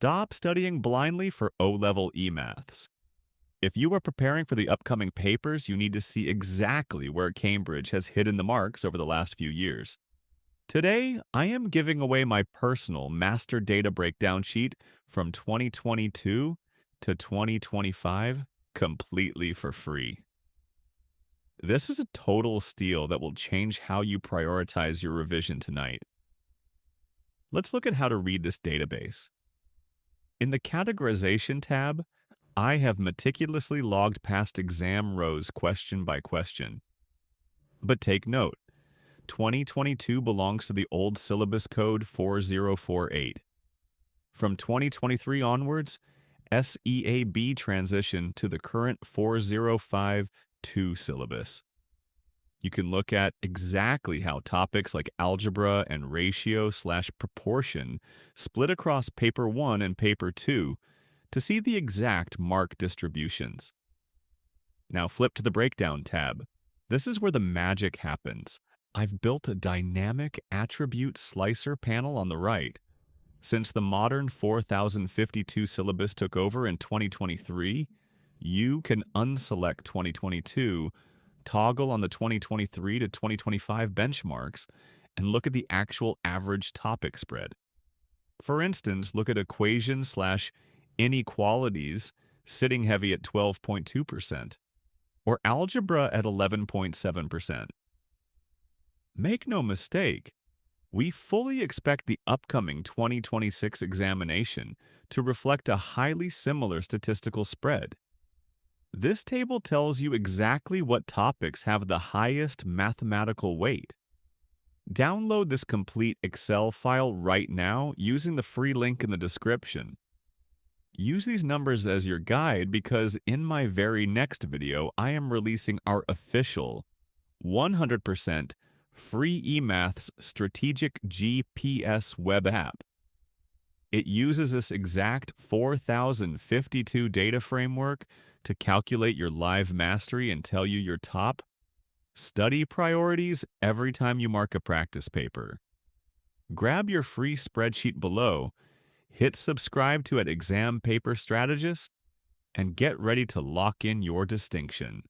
Stop studying blindly for O-level e-maths. If you are preparing for the upcoming papers, you need to see exactly where Cambridge has hidden the marks over the last few years. Today, I am giving away my personal master data breakdown sheet from 2022 to 2025 completely for free. This is a total steal that will change how you prioritize your revision tonight. Let's look at how to read this database. In the Categorization tab, I have meticulously logged past exam rows question by question. But take note, 2022 belongs to the old syllabus code 4048. From 2023 onwards, SEAB transitioned to the current 4052 syllabus. You can look at exactly how topics like algebra and ratio/proportion split across paper 1 and paper 2 to see the exact mark distributions. Now flip to the Breakdown tab. This is where the magic happens. I've built a dynamic attribute slicer panel on the right. Since the modern 4052 syllabus took over in 2023, you can unselect 2022, toggle on the 2023 to 2025 benchmarks, and look at the actual average topic spread. For instance, look at equations/inequalities sitting heavy at 12.2%, or algebra at 11.7%. Make no mistake, we fully expect the upcoming 2026 examination to reflect a highly similar statistical spread. This table tells you exactly what topics have the highest mathematical weight. Download this complete Excel file right now using the free link in the description. Use these numbers as your guide because in my very next video, I am releasing our official 100% free eMaths Strategic GPS web app. It uses this exact 4052 data framework to calculate your live mastery and tell you your top study priorities every time you mark a practice paper. Grab your free spreadsheet below, hit subscribe to at Exam Paper Strategist, and get ready to lock in your distinction.